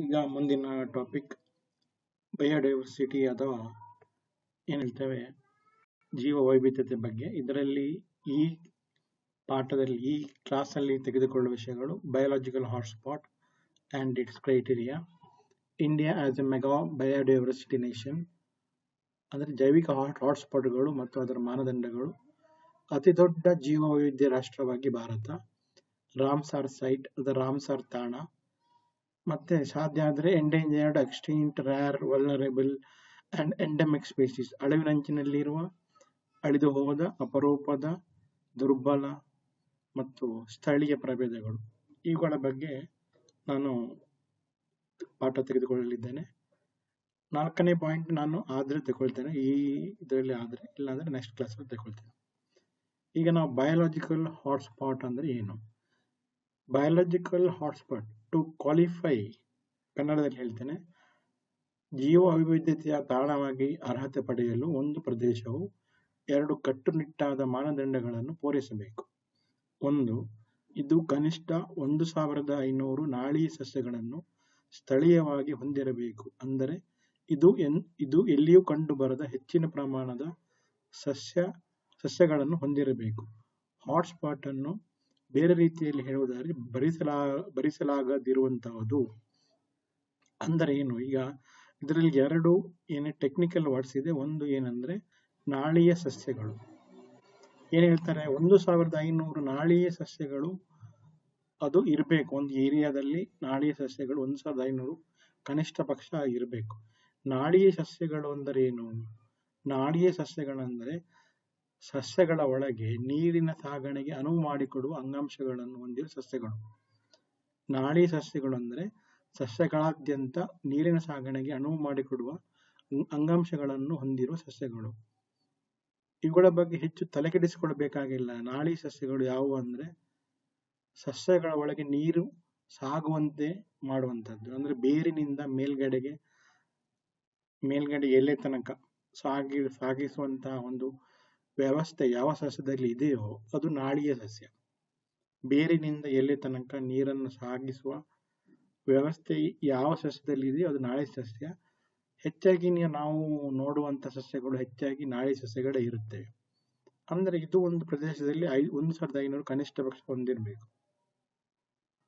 ಈಗ ಮುಂದಿನ topic biodiversity ಅಥವಾ ಏನ್ ಹೇಳ್ತೇವೆ ಜೀವ ವೈವಿಧ್ಯತೆ ಬಗ್ಗೆ. ಇದರಲ್ಲಿ ಈ ಪಾಠದಲ್ಲಿ ಈ ಕ್ಲಾಸಲ್ಲಿ ತೆಗೆದುಕೊಳ್ಳುವ ವಿಷಯಗಳು biological hotspot and it's criteria, India as A mega biodiversity nation, ಅಂದರೆ ಜೈವಿಕ ಹಾಟ್ಸ್ಪಾಟ್ಗಳು ಮತ್ತು ಅದರ ಮಾನದಂಡಗಳು, ಅತಿ ದೊಡ್ಡ ಜೀವ ವೈವಿಧ್ಯ ರಾಷ್ಟ್ರವಾಗಿ ಭಾರತ, ರಾಮ್ಸಾರ್ ಸೈಟ್ ಅಥವಾ ರಾಮ್ಸಾರ್ ತಾಣ, ಮತ್ತೆ ಸಾಧ್ಯ ಆದರೆ endangered, extinct, rare, vulnerable and endemic species, ಅಳಿವಿನಂಚಿನಲ್ಲಿರುವ, ಅಳಿದು ಹೋದ, ಅಪರೂಪದ, ದುರ್ಬಲ ಮತ್ತು ಸ್ಥಳೀಯ ಪ್ರಭೇದಗಳು. ಇವುಗಳ ಬಗ್ಗೆ ನಾನು ಪಾಠ ತೆಗೆದುಕೊಳ್ಳಲಿದ್ದೇನೆ. 4ನೇ ಪಾಯಿಂಟ್ ನಾನು ಆದ್ರೆ ತಗೊಳ್ತೇನೆ, ಈ ಇದರಲ್ಲಿ ಆದ್ರೆ, ಇಲ್ಲಾಂದ್ರೆ ನೆಕ್ಸ್ಟ್ ಕ್ಲಾಸಲ್ಲಿ ತಗೊಳ್ತೇನೆ. ಈಗ ನಾವು ಬಯೋಲಾಜಿಕಲ್ ಹಾಟ್ಸ್ಪಾಟ್ ಅಂದ್ರೆ ಏನು? ಬಯೋಲಾಜಿಕಲ್ ಹಾಟ್ಸ್ಪಾಟ್ ಟು ಕ್ವಾಲಿಫೈ, ಕನ್ನಡದಲ್ಲಿ ಹೇಳ್ತೇನೆ, ಜೀವ ವೈವಿಧ್ಯತೆಯ ತಾಣವಾಗಿ ಅರ್ಹತೆ ಪಡೆಯಲು ಒಂದು ಪ್ರದೇಶವು 2 ಕಟ್ಟುನಿಟ್ಟಾದ ಮಾನದಂಡಗಳನ್ನು ಪೂರೈಸಬೇಕು. 1. ಇದು ಕನಿಷ್ಠ 1500 ನಾಳೀಯ ಸಸ್ಯಗಳನ್ನು ಸ್ಥಳೀಯವಾಗಿ ಹೊಂದಿರಬೇಕು. ಅಂದರೆ ಇದು ಎಲ್ಲಿಯೂ ಕಂಡುಬರದ ಹೆಚ್ಚಿನ ಪ್ರಮಾಣದ ಸಸ್ಯಗಳನ್ನು ಹೊಂದಿರಬೇಕು. ಹಾಟ್ಸ್ಪಾಟ್ ಅನ್ನು ಬೇರೆ ರೀತಿಯಲ್ಲಿ ಹೇಳುವುದಾದರೆ ಭರಿಸಲಾಗದಿರುವಂತಹದ್ದು. ಅಂದರೆ ಏನು? ಈಗ ಇದರಲ್ಲಿ 2 ಟೆಕ್ನಿಕಲ್ ವರ್ಡ್ಸ್ ಇದೆ. ಒಂದು ಏನಂದ್ರೆ ನಾಳೀಯ ಸಸ್ಯಗಳು. ಏನ್ ಹೇಳ್ತಾರೆ, 1500 ನಾಳೀಯ ಸಸ್ಯಗಳು ಅದು ಇರಬೇಕು. ಒಂದು ಏರಿಯಾದಲ್ಲಿ ನಾಳೀಯ ಸಸ್ಯಗಳು 1500 ಕನಿಷ್ಠ ಪಕ್ಷ ಇರಬೇಕು. ನಾಳೀಯ ಸಸ್ಯಗಳು ಅಂದರೆ ಏನು? ನಾಳೀಯ ಸಸ್ಯಗಳಂದ್ರೆ ಸಸ್ಯಗಳ ಒಳಗೆ ನೀರಿನ ಸಾಗಣೆಗೆ ಅನುವು ಮಾಡಿಕೊಡುವ ಅಂಗಾಂಶಗಳನ್ನು ಹೊಂದಿರುವ ಸಸ್ಯಗಳು. ನಾಳೀಯ ಸಸ್ಯಗಳು ಅಂದ್ರೆ ಸಸ್ಯಗಳಾದ್ಯಂತ ನೀರಿನ ಸಾಗಣೆಗೆ ಅನುವು ಮಾಡಿಕೊಡುವ ಅಂಗಾಂಶಗಳನ್ನು ಹೊಂದಿರುವ ಸಸ್ಯಗಳು. ಇವುಗಳ ಬಗ್ಗೆ ಹೆಚ್ಚು ತಲೆಕೆಡಿಸಿಕೊಳ್ಳಬೇಕಾಗಿಲ್ಲ. ನಾಳೀಯ ಸಸ್ಯಗಳು ಯಾವುವು ಅಂದ್ರೆ ಸಸ್ಯಗಳ ಒಳಗೆ ನೀರು ಸಾಗುವಂತೆ ಮಾಡುವಂಥದ್ದು. ಅಂದ್ರೆ ಬೇರಿನಿಂದ ಮೇಲ್ಗಡೆ ಎಲೆ ತನಕ ಸಾಗಿಸುವಂತಹ ಒಂದು ವ್ಯವಸ್ಥೆ ಯಾವ ಸಸ್ಯದಲ್ಲಿ ಇದೆಯೋ ಅದು ನಾಳೀಯ ಸಸ್ಯ. ಬೇರಿನಿಂದ ಎಲೆ ತನಕ ನೀರನ್ನು ಸಾಗಿಸುವ ವ್ಯವಸ್ಥೆ ಯಾವ ಸಸ್ಯದಲ್ಲಿ ಇದೆಯೋ ಅದು ನಾಳೀಯ ಸಸ್ಯ. ಹೆಚ್ಚಾಗಿ ನಾವು ನೋಡುವಂತ ಸಸ್ಯಗಳು ಹೆಚ್ಚಾಗಿ ನಾಳೀಯ ಸಸ್ಯಗಳೇ ಇರುತ್ತವೆ. ಅಂದ್ರೆ ಇದು ಒಂದು ಪ್ರದೇಶದಲ್ಲಿ 1500 ಕನಿಷ್ಠ ಪಕ್ಷ ಹೊಂದಿರಬೇಕು.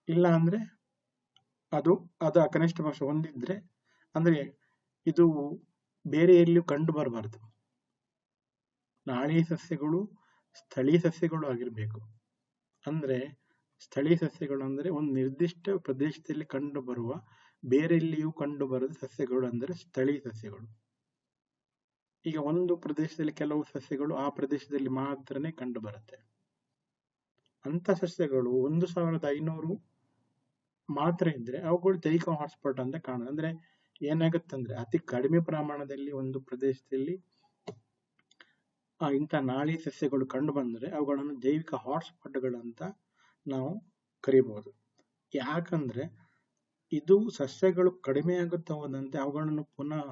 ಇಲ್ಲ ಅಂದ್ರೆ ಅದು ಕನಿಷ್ಠ ಪಕ್ಷ ಹೊಂದಿದ್ರೆ ಅಂದ್ರೆ ಇದು ಬೇರೆ ಎಲ್ಲಿಯೂ ಕಂಡು ಬರಬಾರದು. ನಾಳೀಯ ಸಸ್ಯಗಳು ಸ್ಥಳೀಯ ಸಸ್ಯಗಳು ಆಗಿರ್ಬೇಕು. ಅಂದ್ರೆ ಸ್ಥಳೀಯ ಸಸ್ಯಗಳು ಅಂದ್ರೆ ಒಂದು ನಿರ್ದಿಷ್ಟ ಪ್ರದೇಶದಲ್ಲಿ ಕಂಡು ಬರುವ, ಬೇರೆಲ್ಲಿಯೂ ಕಂಡು ಬರದ ಸಸ್ಯಗಳು ಅಂದರೆ ಸ್ಥಳೀಯ ಸಸ್ಯಗಳು. ಈಗ ಒಂದು ಪ್ರದೇಶದಲ್ಲಿ ಕೆಲವು ಸಸ್ಯಗಳು ಆ ಪ್ರದೇಶದಲ್ಲಿ ಮಾತ್ರನೇ ಕಂಡು ಬರುತ್ತೆ. ಅಂತ ಸಸ್ಯಗಳು 1500 ಮಾತ್ರ ಇದ್ರೆ ಅವುಗಳು ಜೈವಿಕ ಹಾಟ್ಸ್ಪಾಟ್ ಅಂತ ಕಾಣುತ್ತೆ. ಅಂದ್ರೆ ಏನಾಗುತ್ತಂದ್ರೆ ಅತಿ ಕಡಿಮೆ ಪ್ರಮಾಣದಲ್ಲಿ ಒಂದು ಪ್ರದೇಶದಲ್ಲಿ ಇಂಥ ನಾಳೀಯ ಸಸ್ಯಗಳು ಕಂಡು ಬಂದ್ರೆ ಅವುಗಳನ್ನು ಜೈವಿಕ ಹಾಟ್ಸ್ಪಾಟ್ಗಳಂತ ನಾವು ಕರಿಬಹುದು. ಯಾಕಂದ್ರೆ ಇದು ಸಸ್ಯಗಳು ಕಡಿಮೆ ಆಗುತ್ತಾ ಹೋದಂತೆ ಅವುಗಳನ್ನು ಪುನಃ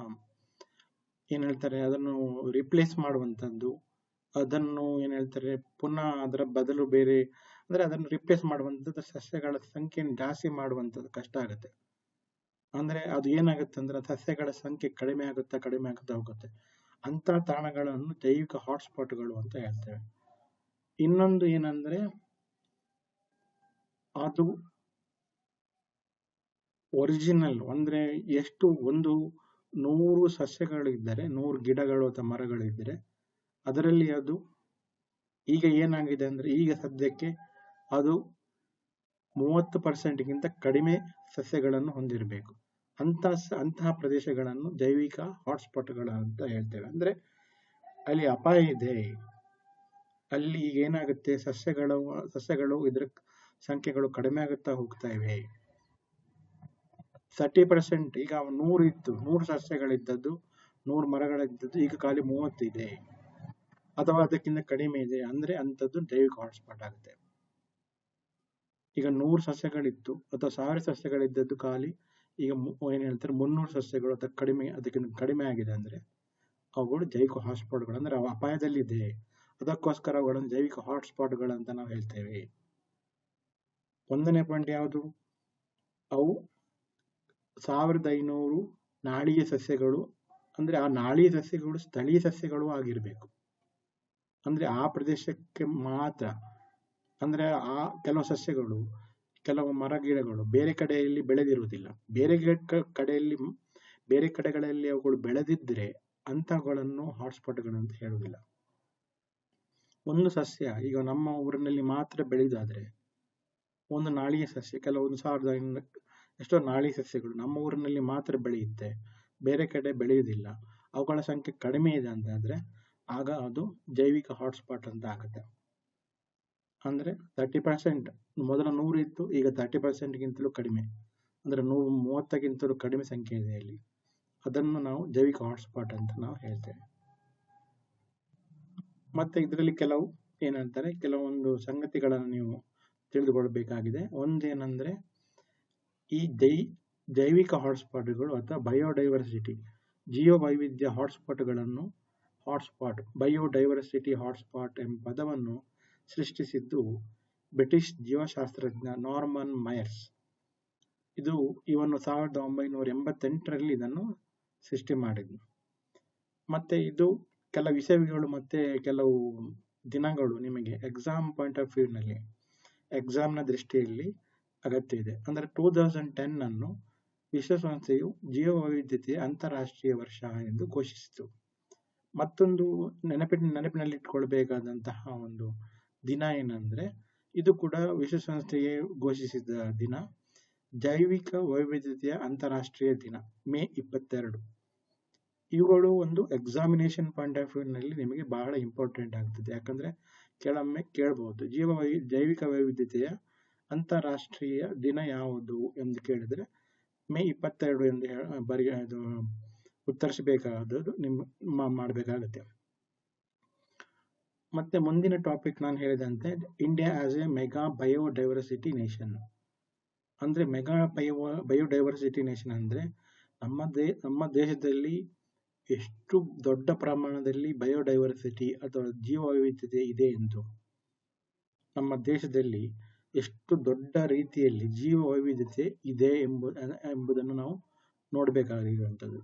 ಏನ್ ಹೇಳ್ತಾರೆ ಅದನ್ನು ರಿಪ್ಲೇಸ್ ಮಾಡುವಂತದ್ದು, ಅದನ್ನು ಏನ್ ಹೇಳ್ತಾರೆ ಪುನಃ ಅದರ ಬದಲು ಬೇರೆ ಅಂದ್ರೆ ಅದನ್ನು ರಿಪ್ಲೇಸ್ ಮಾಡುವಂಥದ್ದು, ಸಸ್ಯಗಳ ಸಂಖ್ಯೆಯನ್ನು ಜಾಸ್ತಿ ಮಾಡುವಂಥದ್ದು ಕಷ್ಟ ಆಗುತ್ತೆ. ಅಂದ್ರೆ ಅದು ಏನಾಗುತ್ತೆ ಅಂದ್ರೆ ಸಸ್ಯಗಳ ಸಂಖ್ಯೆ ಕಡಿಮೆ ಆಗುತ್ತಾ ಹೋಗುತ್ತೆ. ಅಂತ ತಾಣಗಳನ್ನು ಜೈವಿಕ ಹಾಟ್ಸ್ಪಾಟ್ಗಳು ಅಂತ ಹೇಳ್ತೇವೆ. ಇನ್ನೊಂದು ಏನಂದ್ರೆ ಅದು ಒರಿಜಿನಲ್ ಅಂದ್ರೆ ಎಷ್ಟು 100 ಸಸ್ಯಗಳಿದ್ದರೆ, 100 ಗಿಡಗಳು ಅಥವಾ ಮರಗಳಿದ್ದರೆ ಅದರಲ್ಲಿ ಅದು ಈಗ ಏನಾಗಿದೆ ಅಂದ್ರೆ ಈಗ ಸದ್ಯಕ್ಕೆ ಅದು 30%ಗಿಂತ ಕಡಿಮೆ ಸಸ್ಯಗಳನ್ನು ಹೊಂದಿರಬೇಕು. ಅಂತಹ ಪ್ರದೇಶಗಳನ್ನು ಜೈವಿಕ ಹಾಟ್ಸ್ಪಾಟ್ಗಳು ಅಂತ ಹೇಳ್ತೇವೆ. ಅಂದ್ರೆ ಅಲ್ಲಿ ಅಪಾಯ ಇದೆ. ಅಲ್ಲಿ ಈಗ ಏನಾಗುತ್ತೆ, ಸಸ್ಯಗಳು ಇದರ ಸಂಖ್ಯೆಗಳು ಕಡಿಮೆ ಆಗುತ್ತಾ ಹೋಗ್ತಾ ಇವೆ. 30%, ಈಗ 100 ಸಸ್ಯಗಳಿದ್ದದ್ದು 100 ಮರಗಳಿದ್ದದ್ದು ಈಗ ಖಾಲಿ 30 ಇದೆ ಅಥವಾ ಅದಕ್ಕಿಂತ ಕಡಿಮೆ ಇದೆ ಅಂದ್ರೆ ಅಂತದ್ದು ಜೈವಿಕ ಹಾಟ್ಸ್ಪಾಟ್ ಆಗುತ್ತೆ. ಈಗ 100 ಸಸ್ಯಗಳಿತ್ತು ಅಥವಾ 1000 ಸಸ್ಯಗಳಿದ್ದದ್ದು ಖಾಲಿ ಈಗ ಏನ್ ಹೇಳ್ತಾರೆ 300 ಸಸ್ಯಗಳು ಅಥವಾ ಅದಕ್ಕಿಂತ ಕಡಿಮೆ ಆಗಿದೆ ಅಂದ್ರೆ ಅವುಗಳು ಜೈವಿಕ ಹಾಟ್ಸ್ಪಾಟ್ಗಳು ಅಂದ್ರೆ ಅವು ಅಪಾಯದಲ್ಲಿದೆ. ಅದಕ್ಕೋಸ್ಕರ ಅವುಗಳನ್ನು ಜೈವಿಕ ಹಾಟ್ಸ್ಪಾಟ್ಗಳು ಅಂತ ನಾವು ಹೇಳ್ತೇವೆ. 1ನೇ ಪಾಯಿಂಟ್ ಯಾವುದು? ಅವು 1500 ನಾಳೀಯ ಸಸ್ಯಗಳು, ಅಂದ್ರೆ ಆ ನಾಳೀಯ ಸಸ್ಯಗಳು ಸ್ಥಳೀಯ ಸಸ್ಯಗಳು ಆಗಿರಬೇಕು. ಅಂದ್ರೆ ಆ ಪ್ರದೇಶಕ್ಕೆ ಮಾತ್ರ. ಅಂದ್ರೆ ಆ ಕೆಲವು ಸಸ್ಯಗಳು, ಕೆಲವು ಮರ ಗಿಡಗಳು ಬೇರೆ ಕಡೆಯಲ್ಲಿ ಬೆಳೆದಿರುವುದಿಲ್ಲ. ಬೇರೆ ಕಡೆಗಳಲ್ಲಿ ಅವುಗಳು ಬೆಳೆದಿದ್ರೆ ಅಂತಹಗಳನ್ನು ಹಾಟ್ಸ್ಪಾಟ್ಗಳು ಅಂತ ಹೇಳುವುದಿಲ್ಲ. ಒಂದು ಸಸ್ಯ ಈಗ ನಮ್ಮ ಊರಿನಲ್ಲಿ ಮಾತ್ರ ಬೆಳೆಯುವುದಾದ್ರೆ, ಒಂದು ನಾಳೀಯ ಸಸ್ಯ, ಕೆಲವೊಂದು 1500 ಎಷ್ಟೋ ನಾಳೀಯ ಸಸ್ಯಗಳು ನಮ್ಮ ಊರಿನಲ್ಲಿ ಮಾತ್ರ ಬೆಳೆಯುತ್ತೆ, ಬೇರೆ ಕಡೆ ಬೆಳೆಯುವುದಿಲ್ಲ, ಅವುಗಳ ಸಂಖ್ಯೆ ಕಡಿಮೆ ಇದೆ ಅಂತಾದ್ರೆ ಆಗ ಅದು ಜೈವಿಕ ಹಾಟ್ಸ್ಪಾಟ್ ಅಂತ ಆಗುತ್ತೆ. ಅಂದ್ರೆ 30%, ಮೊದಲ 100 ಇತ್ತು, ಈಗ 30%ಗಿಂತಲೂ ಕಡಿಮೆ, ಅಂದ್ರೆ 130ಕ್ಕಿಂತಲೂ ಕಡಿಮೆ ಸಂಖ್ಯೆ ಇದೆ ಇಲ್ಲಿ. ಅದನ್ನು ನಾವು ಜೈವಿಕ ಹಾಟ್ಸ್ಪಾಟ್ ಅಂತ ನಾವು ಹೇಳ್ತೇವೆ. ಮತ್ತೆ ಇದರಲ್ಲಿ ಕೆಲವೊಂದು ಸಂಗತಿಗಳನ್ನು ನೀವು ತಿಳಿದುಕೊಳ್ಬೇಕಾಗಿದೆ. ಒಂದೇನೆಂದ್ರೆ, ಈ ಜೈವಿಕ ಹಾಟ್ಸ್ಪಾಟ್ಗಳು ಅಥವಾ ಬಯೋಡೈವರ್ಸಿಟಿ, ಜೀವ ವೈವಿಧ್ಯ ಹಾಟ್ಸ್ಪಾಟ್ಗಳನ್ನು, ಬಯೋಡೈವರ್ಸಿಟಿ ಹಾಟ್ಸ್ಪಾಟ್ ಎಂಬ ಪದವನ್ನು ಸೃಷ್ಟಿಸಿದ್ದು ಬ್ರಿಟಿಷ್ ಜೀವಶಾಸ್ತ್ರಜ್ಞ ನಾರ್ಮನ್ ಮೈರ್ಸ್. ಇವನು 1988ರಲ್ಲಿ ಇದನ್ನು ಸೃಷ್ಟಿ ಮಾಡಿದ್ನು. ಮತ್ತೆ ಇದು ಕೆಲವು ವಿಷಯಗಳು ಮತ್ತೆ ಕೆಲವು ದಿನಗಳು ನಿಮಗೆ ಎಕ್ಸಾಮ್ ಪಾಯಿಂಟ್ ಆಫ್ ವ್ಯೂ ನಲ್ಲಿ, ಎಕ್ಸಾಮ್ನ ದೃಷ್ಟಿಯಲ್ಲಿ ಅಗತ್ಯ ಇದೆ. ಅಂದ್ರೆ 2010 ಅನ್ನು ವಿಶ್ವಸಂಸ್ಥೆಯು ಜೀವ ವೈವಿಧ್ಯತೆಯ ಅಂತಾರಾಷ್ಟ್ರೀಯ ವರ್ಷ ಎಂದು ಘೋಷಿಸಿತು. ಮತ್ತೊಂದು ನೆನಪಿನಲ್ಲಿಟ್ಕೊಳ್ಬೇಕಾದಂತಹ ಒಂದು ದಿನ ಏನಂದ್ರೆ, ಇದು ಕೂಡ ವಿಶ್ವಸಂಸ್ಥೆಯೇ ಘೋಷಿಸಿದ ದಿನ, ಜೈವಿಕ ವೈವಿಧ್ಯತೆಯ ಅಂತಾರಾಷ್ಟ್ರೀಯ ದಿನ, ಮೇ 22. ಇವುಗಳು ಒಂದು ಎಕ್ಸಾಮಿನೇಷನ್ ಪಾಯಿಂಟ್ ಆಫ್ ವ್ಯೂ ನಲ್ಲಿ ನಿಮಗೆ ಬಹಳ ಇಂಪಾರ್ಟೆಂಟ್ ಆಗ್ತದೆ. ಯಾಕಂದ್ರೆ ಕೆಲವೊಮ್ಮೆ ಕೇಳಬಹುದು, ಜೈವಿಕ ವೈವಿಧ್ಯತೆಯ ಅಂತಾರಾಷ್ಟ್ರೀಯ ದಿನ ಯಾವುದು ಎಂದು ಕೇಳಿದ್ರೆ ಮೇ 22 ಎಂದು ಉತ್ತರಿಸಬೇಕಾದದ್ದು ನಿಮ್ಮ ಮಾಡಬೇಕಾಗುತ್ತೆ. ಮತ್ತೆ ಮುಂದಿನ ಟಾಪಿಕ್ ನಾನು ಹೇಳಿದಂತೆ, India as A mega biodiversity nation. ಅಂದ್ರೆ ಮೆಗಾ ಬಯೋಡೈವರ್ಸಿಟಿ ನೇಷನ್ ಅಂದ್ರೆ ನಮ್ಮ ದೇಶದಲ್ಲಿ ಎಷ್ಟು ದೊಡ್ಡ ಪ್ರಮಾಣದಲ್ಲಿ ಬಯೋಡೈವರ್ಸಿಟಿ ಅಥವಾ ಜೀವ ವೈವಿಧ್ಯತೆ ಇದೆ ಎಂದು, ನಮ್ಮ ದೇಶದಲ್ಲಿ ಎಷ್ಟು ದೊಡ್ಡ ರೀತಿಯಲ್ಲಿ ಜೀವ ವೈವಿಧ್ಯತೆ ಇದೆ ಎಂಬುದನ್ನು ನಾವು ನೋಡಬೇಕಾಗಿರುವಂಥದ್ದು.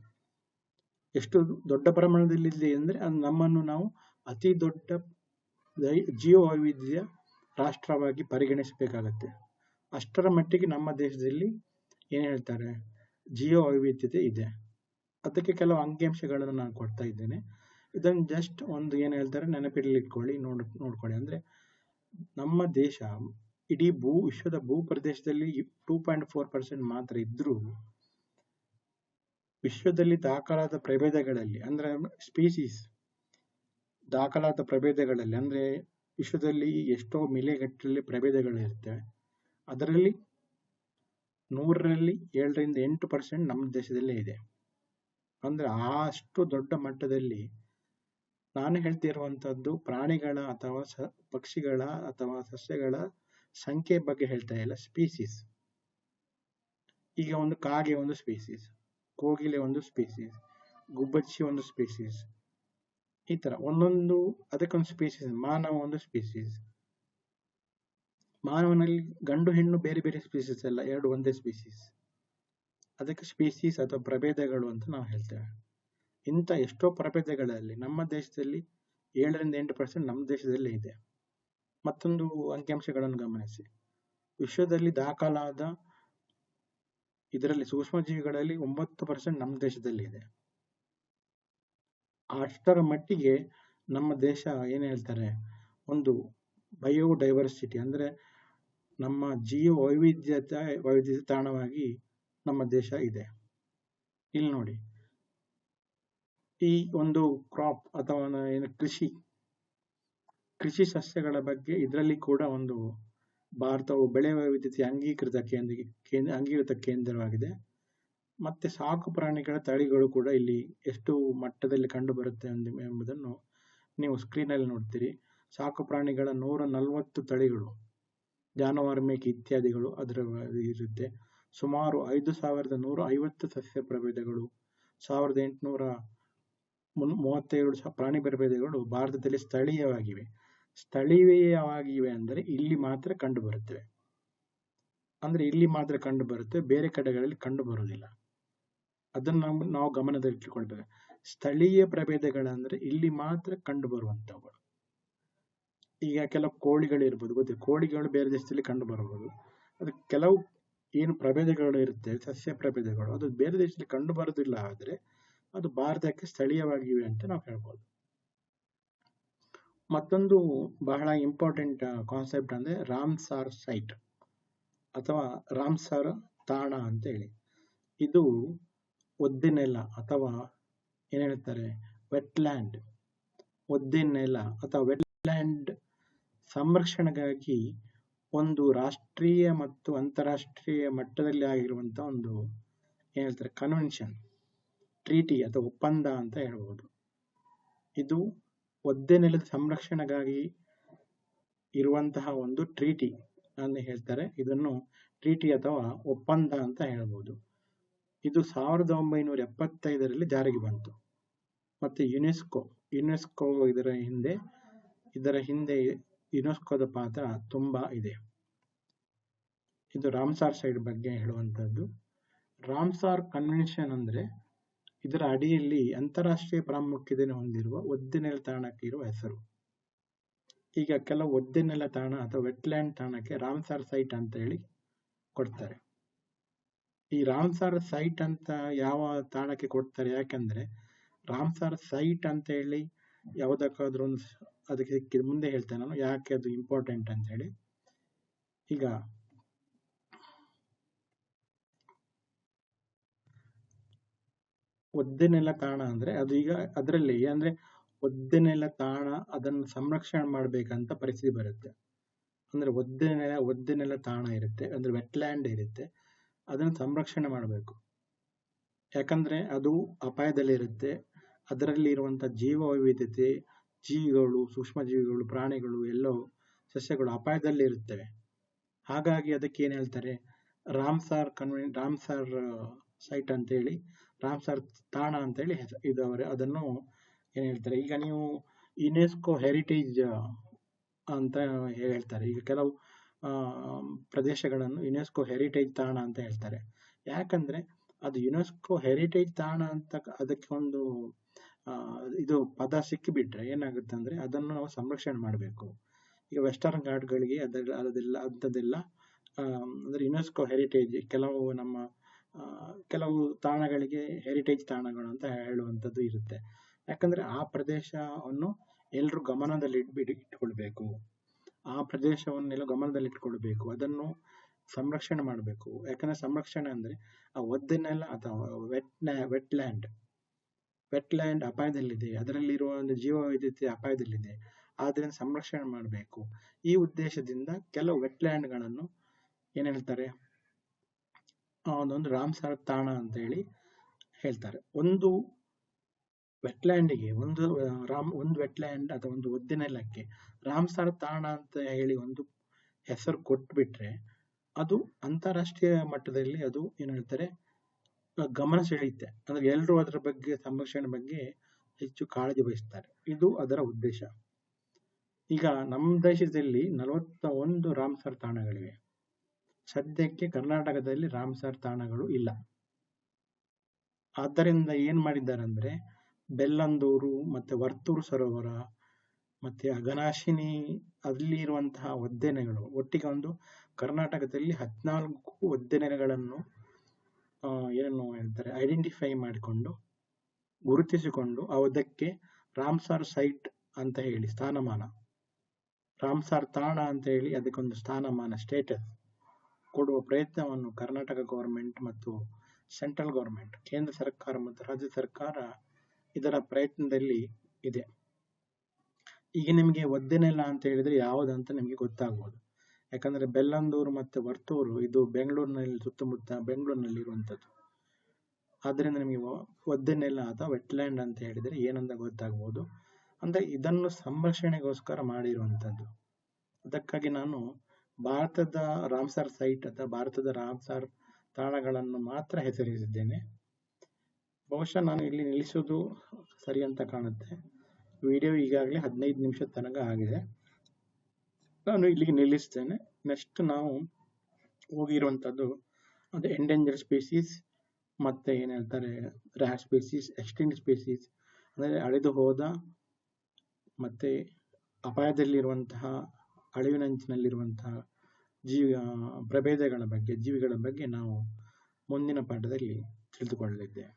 ಎಷ್ಟು ದೊಡ್ಡ ಪ್ರಮಾಣದಲ್ಲಿ ಇದೆ ಅಂದ್ರೆ ನಮ್ಮನ್ನು ನಾವು ಅತಿ ದೊಡ್ಡ ಜೀವ ವೈವಿಧ್ಯ ರಾಷ್ಟ್ರವಾಗಿ ಪರಿಗಣಿಸಬೇಕಾಗತ್ತೆ. ಅಷ್ಟರ ಮಟ್ಟಿಗೆ ನಮ್ಮ ದೇಶದಲ್ಲಿ ಏನ್ ಹೇಳ್ತಾರೆ, ಜೀವ ವೈವಿಧ್ಯತೆ ಇದೆ. ಅದಕ್ಕೆ ಕೆಲವು ಅಂಕಿಅಂಶಗಳನ್ನು ನಾನು ಕೊಡ್ತಾ ಇದ್ದೇನೆ. ಇದನ್ನು ಜಸ್ಟ್ ಒಂದು ಏನ್ ಹೇಳ್ತಾರೆ ನೆನಪಿನಲ್ಲಿ ಇಟ್ಕೊಳ್ಳಿ, ನೋಡ್ಕೊಳ್ಳಿ. ಅಂದ್ರೆ ನಮ್ಮ ದೇಶ ಇಡೀ ವಿಶ್ವದ ಭೂ ಪ್ರದೇಶದಲ್ಲಿ 2.4% ಮಾತ್ರ ಇದ್ರೂ, ವಿಶ್ವದಲ್ಲಿ ದಾಖಲಾದ ಪ್ರಭೇದಗಳಲ್ಲಿ, ಅಂದ್ರೆ ಸ್ಪೀಸೀಸ್ ದಾಖಲಾದ ಪ್ರಭೇದಗಳಲ್ಲಿ, ಅಂದ್ರೆ ವಿಶ್ವದಲ್ಲಿ ಎಷ್ಟೋ ಮಿಲಿಗಟ್ಟಲೆ ಪ್ರಭೇದಗಳಿರ್ತವೆ, ಅದರಲ್ಲಿ 100ರಲ್ಲಿ 7ರಿಂದ 8% ನಮ್ಮ ದೇಶದಲ್ಲೇ ಇದೆ. ಅಂದ್ರೆ ಅಷ್ಟು ದೊಡ್ಡ ಮಟ್ಟದಲ್ಲಿ ನಾನು ಹೇಳ್ತಿರುವಂತದ್ದು ಪ್ರಾಣಿಗಳ ಅಥವಾ ಪಕ್ಷಿಗಳ ಅಥವಾ ಸಸ್ಯಗಳ ಸಂಖ್ಯೆ ಬಗ್ಗೆ ಹೇಳ್ತಾ ಇಲ್ಲ, ಸ್ಪೀಸೀಸ್. ಈಗ ಒಂದು ಕಾಗೆ ಒಂದು ಸ್ಪೀಸೀಸ್, ಕೋಗಿಲೆ ಒಂದು ಸ್ಪೀಸೀಸ್, ಗುಬ್ಬಚ್ಚಿ ಒಂದು ಸ್ಪೀಸೀಸ್, ಈ ತರ ಒಂದೊಂದು ಅದಕ್ಕೊಂದು ಸ್ಪೀಸೀಸ್. ಮಾನವ ಒಂದು ಸ್ಪೀಸೀಸ್. ಮಾನವನಲ್ಲಿ ಗಂಡು ಹೆಣ್ಣು ಬೇರೆ ಬೇರೆ ಸ್ಪೀಸೀಸ್ ಅಲ್ಲ, ಎರಡು ಒಂದೇ ಸ್ಪೀಸೀಸ್. ಅದಕ್ಕೆ ಸ್ಪೀಸೀಸ್ ಅಥವಾ ಪ್ರಭೇದಗಳು ಅಂತ ನಾವು ಹೇಳ್ತೇವೆ. ಇಂಥ ಎಷ್ಟೋ ಪ್ರಭೇದಗಳಲ್ಲಿ ನಮ್ಮ ದೇಶದಲ್ಲಿ 7ರಿಂದ 8% ನಮ್ಮ ದೇಶದಲ್ಲೇ ಇದೆ. ಮತ್ತೊಂದು ಅಂಕಿಅಂಶಗಳನ್ನು ಗಮನಿಸಿ, ವಿಶ್ವದಲ್ಲಿ ದಾಖಲಾದ ಇದರಲ್ಲಿ ಸೂಕ್ಷ್ಮಜೀವಿಗಳಲ್ಲಿ 9% ನಮ್ಮ ದೇಶದಲ್ಲಿ ಇದೆ. ಅಷ್ಟರ ಮಟ್ಟಿಗೆ ನಮ್ಮ ದೇಶ ಏನ್ ಹೇಳ್ತಾರೆ, ಒಂದು ಬಯೋಡೈವರ್ಸಿಟಿ ಅಂದ್ರೆ ನಮ್ಮ ಜೀವ ವೈವಿಧ್ಯತೆ ತಾಣವಾಗಿ ನಮ್ಮ ದೇಶ ಇದೆ. ಇಲ್ಲಿ ನೋಡಿ, ಈ ಒಂದು ಕ್ರಾಪ್ ಅಥವಾ ಏನು ಕೃಷಿ ಸಸ್ಯಗಳ ಬಗ್ಗೆ ಇದರಲ್ಲಿ ಕೂಡ ಒಂದು ಭಾರತವು ಬೆಳೆ ವೈವಿಧ್ಯತೆ ಅಂಗೀಕೃತ ಕೇಂದ್ರವಾಗಿದೆ. ಮತ್ತೆ ಸಾಕು ಪ್ರಾಣಿಗಳ ತಳಿಗಳು ಕೂಡ ಇಲ್ಲಿ ಎಷ್ಟು ಮಟ್ಟದಲ್ಲಿ ಕಂಡು ಬರುತ್ತೆ ಎಂಬುದನ್ನು ನೀವು ಸ್ಕ್ರೀನಲ್ಲಿ ನೋಡ್ತೀರಿ. ಸಾಕು ಪ್ರಾಣಿಗಳ 140 ತಳಿಗಳು, ಜಾನುವಾರು ಮೇಕೆ ಇತ್ಯಾದಿಗಳು ಅದರ ಇರುತ್ತೆ. ಸುಮಾರು 5150 ಸಸ್ಯ ಪ್ರಭೇದಗಳು, 1832 ಪ್ರಾಣಿ ಪ್ರಭೇದಗಳು ಭಾರತದಲ್ಲಿ ಸ್ಥಳೀಯವಾಗಿವೆ ಅಂದರೆ ಇಲ್ಲಿ ಮಾತ್ರ ಕಂಡು ಬರುತ್ತವೆ. ಅಂದ್ರೆ ಇಲ್ಲಿ ಮಾತ್ರ ಕಂಡು ಬರುತ್ತೆ, ಬೇರೆ ಕಡೆಗಳಲ್ಲಿ ಕಂಡು ಬರುವುದಿಲ್ಲ. ಅದನ್ನು ನಾವು ಗಮನದಲ್ಲಿಟ್ಟುಕೊಳ್ಬೇಕು. ಸ್ಥಳೀಯ ಪ್ರಭೇದಗಳಂದ್ರೆ ಇಲ್ಲಿ ಮಾತ್ರ ಕಂಡು ಬರುವಂತವುಗಳು. ಈಗ ಕೆಲವು ಕೋಳಿಗಳಿರ್ಬೋದು, ಗೊತ್ತಿದೆ, ಕೋಳಿಗಳು ಬೇರೆ ದೇಶದಲ್ಲಿ ಕಂಡು ಬರಬಹುದು. ಅದು ಕೆಲವು ಏನು ಪ್ರಭೇದಗಳು ಇರುತ್ತೆ, ಸಸ್ಯ ಪ್ರಭೇದಗಳು, ಅದು ಬೇರೆ ದೇಶದಲ್ಲಿ ಕಂಡು ಬರೋದಿಲ್ಲ, ಆದ್ರೆ ಅದು ಭಾರತಕ್ಕೆ ಸ್ಥಳೀಯವಾಗಿವೆ ಅಂತ ನಾವು ಹೇಳ್ಬೋದು. ಮತ್ತೊಂದು ಬಹಳ ಇಂಪಾರ್ಟೆಂಟ್ ಕಾನ್ಸೆಪ್ಟ್ ಅಂದ್ರೆ ರಾಮ್ಸಾರ್ ಸೈಟ್ ಅಥವಾ ರಾಮ್ಸಾರ್ ತಾಣ ಅಂತ ಹೇಳಿ. ಇದು ಒದ್ದೆನೆಲ ಅಥವಾ ಏನ್ ಹೇಳ್ತಾರೆ ವೆಟ್ಲ್ಯಾಂಡ್, ಒದ್ದೆನೆಲ ಅಥವಾ ವೆಟ್ಲ್ಯಾಂಡ್ ಸಂರಕ್ಷಣೆಗಾಗಿ ಒಂದು ರಾಷ್ಟ್ರೀಯ ಮತ್ತು ಅಂತಾರಾಷ್ಟ್ರೀಯ ಮಟ್ಟದಲ್ಲಿ ಆಗಿರುವಂತಹ ಒಂದು ಏನ್ ಹೇಳ್ತಾರೆ ಕನ್ವೆನ್ಷನ್, ಟ್ರೀಟಿ ಅಥವಾ ಒಪ್ಪಂದ ಅಂತ ಹೇಳ್ಬೋದು. ಇದು ಒದ್ದೆನೆಲದ ಸಂರಕ್ಷಣೆಗಾಗಿ ಇರುವಂತಹ ಒಂದು ಟ್ರೀಟಿ ಅನ್ನು ಹೇಳ್ತಾರೆ. ಇದನ್ನು ಟ್ರೀಟಿ ಅಥವಾ ಒಪ್ಪಂದ ಅಂತ ಹೇಳ್ಬೋದು. ಇದು 1975ರಲ್ಲಿ ಜಾರಿಗೆ ಬಂತು. ಮತ್ತೆ ಯುನೆಸ್ಕೋ ಇದರ ಹಿಂದೆ ಯುನೆಸ್ಕೋದ ಪಾತ್ರ ತುಂಬಾ ಇದೆ. ಇದು ರಾಮ್ಸಾರ್ ಸೈಟ್ ಬಗ್ಗೆ ಹೇಳುವಂತದ್ದು. ರಾಮ್ಸಾರ್ ಕನ್ವೆನ್ಷನ್ ಅಂದ್ರೆ ಇದರ ಅಡಿಯಲ್ಲಿ ಅಂತಾರಾಷ್ಟ್ರೀಯ ಪ್ರಾಮುಖ್ಯತೆಯನ್ನು ಹೊಂದಿರುವ ಒದ್ದೆನೆಲ ತಾಣಕ್ಕೆ ಇರುವ ಹೆಸರು. ಈಗ ಕೆಲವು ಒದ್ದೆನೆಲ ತಾಣ ಅಥವಾ ವೆಟ್ಲ್ಯಾಂಡ್ ತಾಣಕ್ಕೆ ರಾಮ್ಸಾರ್ ಸೈಟ್ ಅಂತ ಹೇಳಿ ಕೊಡ್ತಾರೆ. ಈ ರಾಮ್ಸಾರ್ ಸೈಟ್ ಅಂತ ಯಾವ ತಾಣಕ್ಕೆ ಕೊಡ್ತಾರೆ, ಯಾಕಂದ್ರೆ ರಾಮ್ಸಾರ್ ಸೈಟ್ ಅಂತ ಹೇಳಿ ಯಾವುದಕ್ಕಾದ್ರೂ ಒಂದು ಅದಕ್ಕೆ ಸಿಕ್ಕಿದ ಮುಂದೆ ಹೇಳ್ತೇನೆ ನಾನು ಯಾಕೆ ಅದು ಇಂಪಾರ್ಟೆಂಟ್ ಅಂತ ಹೇಳಿ. ಈಗ ಒದ್ದೆನೆಲ ತಾಣ ಅಂದ್ರೆ ಅದು ಈಗ ಅದರಲ್ಲಿ ಅಂದ್ರೆ ಒದ್ದೆನೆಲ ತಾಣ ಅದನ್ನು ಸಂರಕ್ಷಣೆ ಮಾಡ್ಬೇಕಂತ ಪರಿಸ್ಥಿತಿ ಬರುತ್ತೆ. ಅಂದ್ರೆ ಒದ್ದೆನೆಲ ತಾಣ ಇರುತ್ತೆ, ಅಂದ್ರೆ ವೆಟ್ಲ್ಯಾಂಡ್ ಇರುತ್ತೆ, ಅದನ್ನು ಸಂರಕ್ಷಣೆ ಮಾಡಬೇಕು. ಯಾಕಂದ್ರೆ ಅದು ಅಪಾಯದಲ್ಲಿರುತ್ತೆ. ಅದರಲ್ಲಿ ಇರುವಂತಹ ಜೀವ ವೈವಿಧ್ಯತೆ, ಜೀವಿಗಳು, ಸೂಕ್ಷ್ಮ ಜೀವಿಗಳು, ಪ್ರಾಣಿಗಳು, ಎಲ್ಲವೂ ಸಸ್ಯಗಳು ಅಪಾಯದಲ್ಲಿ ಇರುತ್ತವೆ. ಹಾಗಾಗಿ ಅದಕ್ಕೆ ಏನ್ ಹೇಳ್ತಾರೆ ರಾಮ್ಸಾರ್ ಸೈಟ್ ಅಂತ ಹೇಳಿ, ರಾಮ್ಸಾರ್ ತಾಣ ಅಂತ ಹೇಳಿ ಅದನ್ನು ಏನ್ ಹೇಳ್ತಾರೆ. ಈಗ ನೀವು ಯುನೆಸ್ಕೋ ಹೆರಿಟೇಜ್ ಅಂತ ಹೇಳ್ತಾರೆ. ಈಗ ಕೆಲವು ಪ್ರದೇಶಗಳನ್ನು ಯುನೆಸ್ಕೋ ಹೆರಿಟೇಜ್ ತಾಣ ಅಂತ ಹೇಳ್ತಾರೆ. ಯಾಕಂದ್ರೆ ಅದು ಯುನೆಸ್ಕೋ ಹೆರಿಟೇಜ್ ತಾಣ ಅಂತ ಅದಕ್ಕೆ ಒಂದು ಇದು ಪದ ಸಿಕ್ಕಿಬಿಟ್ರೆ ಏನಾಗುತ್ತೆ ಅಂದ್ರೆ ಅದನ್ನು ನಾವು ಸಂರಕ್ಷಣೆ ಮಾಡಬೇಕು. ಈಗ ವೆಸ್ಟರ್ನ್ ಘಾಟ್ಗಳಿಗೆ ಅಂಥದ್ದೆಲ್ಲ ಅಂದ್ರೆ ಯುನೆಸ್ಕೋ ಹೆರಿಟೇಜ್ ಕೆಲವು ತಾಣಗಳಿಗೆ ಹೆರಿಟೇಜ್ ತಾಣಗಳು ಅಂತ ಹೇಳುವಂಥದ್ದು ಇರುತ್ತೆ. ಯಾಕಂದ್ರೆ ಆ ಪ್ರದೇಶವನ್ನು ಎಲ್ಲರೂ ಗಮನದಲ್ಲಿ ಇಟ್ಕೊಳ್ಬೇಕು. ಆ ಪ್ರದೇಶವನ್ನೆಲ್ಲ ಗಮನದಲ್ಲಿ ಇಟ್ಕೊಳ್ಬೇಕು, ಅದನ್ನು ಸಂರಕ್ಷಣೆ ಮಾಡಬೇಕು. ಯಾಕಂದ್ರೆ ಸಂರಕ್ಷಣೆ ಅಂದ್ರೆ ಆ ಒದ್ದೆನೆಲ ಅಥವಾ ವೆಟ್ಲ್ಯಾಂಡ್ ಅಪಾಯದಲ್ಲಿದೆ, ಅದರಲ್ಲಿರುವ ಒಂದು ಜೀವ ವೈವಿಧ್ಯತೆ ಅಪಾಯದಲ್ಲಿದೆ, ಆದ್ರಿಂದ ಸಂರಕ್ಷಣೆ ಮಾಡಬೇಕು. ಈ ಉದ್ದೇಶದಿಂದ ಕೆಲವು ವೆಟ್ಲ್ಯಾಂಡ್ಗಳನ್ನು ಏನ್ ಹೇಳ್ತಾರೆ ಒಂದೊಂದು ರಾಮ್ಸಾರ್ ತಾಣ ಅಂತ ಹೇಳಿ ಹೇಳ್ತಾರೆ. ಒಂದು ವೆಟ್ಲ್ಯಾಂಡಿಗೆ ಒಂದು ವೆಟ್ಲ್ಯಾಂಡ್ ಅಥವಾ ಒಂದು ಒದ್ದೆನೆಲಕ್ಕೆ ರಾಮ್ಸಾರ್ ತಾಣ ಅಂತ ಹೇಳಿ ಒಂದು ಹೆಸರು ಕೊಟ್ಬಿಟ್ರೆ ಅದು ಅಂತಾರಾಷ್ಟ್ರೀಯ ಮಟ್ಟದಲ್ಲಿ ಅದು ಏನ್ ಹೇಳ್ತಾರೆ ಗಮನ ಸೆಳೆಯುತ್ತೆ. ಅಂದ್ರೆ ಎಲ್ಲರೂ ಅದರ ಬಗ್ಗೆ ಸಂರಕ್ಷಣೆ ಬಗ್ಗೆ ಹೆಚ್ಚು ಕಾಳಜಿ ವಹಿಸ್ತಾರೆ. ಇದು ಅದರ ಉದ್ದೇಶ. ಈಗ ನಮ್ಮ ದೇಶದಲ್ಲಿ 41 ರಾಮ್ಸಾರ್ ತಾಣಗಳಿವೆ. ಸದ್ಯಕ್ಕೆ ಕರ್ನಾಟಕದಲ್ಲಿ ರಾಮ್ಸಾರ್ ತಾಣಗಳು ಇಲ್ಲ. ಆದ್ದರಿಂದ ಏನ್ ಮಾಡಿದ್ದಾರೆ ಅಂದ್ರೆ ಬೆಲ್ಲಂದೂರು ಮತ್ತೆ ವರ್ತೂರು ಸರೋವರ ಮತ್ತೆ ಅಘನಾಶಿನಿ ಅಲ್ಲಿ ಇರುವಂತಹ ಒದ್ದೆನೆಗಳು ಒಟ್ಟಿಗೆ ಒಂದು ಕರ್ನಾಟಕದಲ್ಲಿ 14 ಒದ್ದೆನೆಗಳನ್ನು ಏನು ಹೇಳ್ತಾರೆ ಐಡೆಂಟಿಫೈ ಮಾಡಿಕೊಂಡು ಗುರುತಿಸಿಕೊಂಡು ಅದಕ್ಕೆ ರಾಮ್ಸಾರ್ ಸೈಟ್ ಅಂತ ಹೇಳಿ ಸ್ಥಾನಮಾನ, ರಾಮ್ಸಾರ್ ತಾಣ ಅಂತ ಹೇಳಿ ಅದಕ್ಕೊಂದು ಸ್ಥಾನಮಾನ ಸ್ಟೇಟಸ್ ಕೊಡುವ ಪ್ರಯತ್ನವನ್ನು ಕರ್ನಾಟಕ ಗೌರ್ಮೆಂಟ್ ಮತ್ತು ಸೆಂಟ್ರಲ್ ಗೌರ್ಮೆಂಟ್, ಕೇಂದ್ರ ಸರ್ಕಾರ ಮತ್ತು ರಾಜ್ಯ ಸರ್ಕಾರ ಇದರ ಪ್ರಯತ್ನದಲ್ಲಿ ಇದೆ. ಈಗ ನಿಮಗೆ ಒದ್ದೆನೆಲ ಅಂತ ಹೇಳಿದ್ರೆ ಯಾವುದಂತ ನಿಮಗೆ ಗೊತ್ತಾಗ್ಬೋದು. ಯಾಕಂದ್ರೆ ಬೆಲ್ಲಂದೂರು ಮತ್ತೆ ವರ್ತೂರು ಇದು ಬೆಂಗಳೂರಿನಲ್ಲಿ ಸುತ್ತಮುತ್ತ ಬೆಂಗಳೂರಿನಲ್ಲಿ ಇರುವಂತದ್ದು. ಆದ್ರಿಂದ ನಿಮಗೆ ಒದ್ದೆನೆಲ ಅಥವಾ ವೆಟ್ಲ್ಯಾಂಡ್ ಅಂತ ಹೇಳಿದ್ರೆ ಏನಂತ ಗೊತ್ತಾಗ್ಬೋದು. ಅಂದ್ರೆ ಇದನ್ನು ಸಂರಕ್ಷಣೆಗೋಸ್ಕರ ಮಾಡಿರುವಂತದ್ದು. ಅದಕ್ಕಾಗಿ ನಾನು ಭಾರತದ ರಾಮ್ಸಾರ್ ಸೈಟ್ ಅಥವಾ ಭಾರತದ ರಾಮ್ಸಾರ್ ತಾಣಗಳನ್ನು ಮಾತ್ರ ಹೆಸರಿಸಿದ್ದೇನೆ. ಬಹುಶಃ ನಾನು ಇಲ್ಲಿ ನಿಲ್ಲಿಸೋದು ಸರಿ ಅಂತ ಕಾಣುತ್ತೆ. ವಿಡಿಯೋ ಈಗಾಗಲೇ 15 ನಿಮಿಷದ ತನಕ ಆಗಿದೆ. ನಾನು ಇಲ್ಲಿಗೆ ನಿಲ್ಲಿಸ್ತೇನೆ. ನೆಕ್ಸ್ಟ್ ನಾವು ಹೋಗಿರುವಂತದ್ದು ಅದು ಎಂಡೇಂಜರ್ ಸ್ಪೀಸೀಸ್ ಮತ್ತೆ ಏನು ಹೇಳ್ತಾರೆ ರ್ಯಾರ್ ಸ್ಪೀಸೀಸ್, ಎಕ್ಸ್ಟಿಂಕ್ಟ್ ಸ್ಪೀಸೀಸ್ ಅಂದರೆ ಅಳಿದು ಹೋದ ಮತ್ತೆ ಅಪಾಯದಲ್ಲಿರುವಂತಹ ಅಳಿವಿನಂಚಿನಲ್ಲಿರುವಂತಹ ಜೀವಿಗಳ ಬಗ್ಗೆ ನಾವು ಮುಂದಿನ ಪಾಠದಲ್ಲಿ ತಿಳಿದುಕೊಳ್ಳಲಿದ್ದೇವೆ.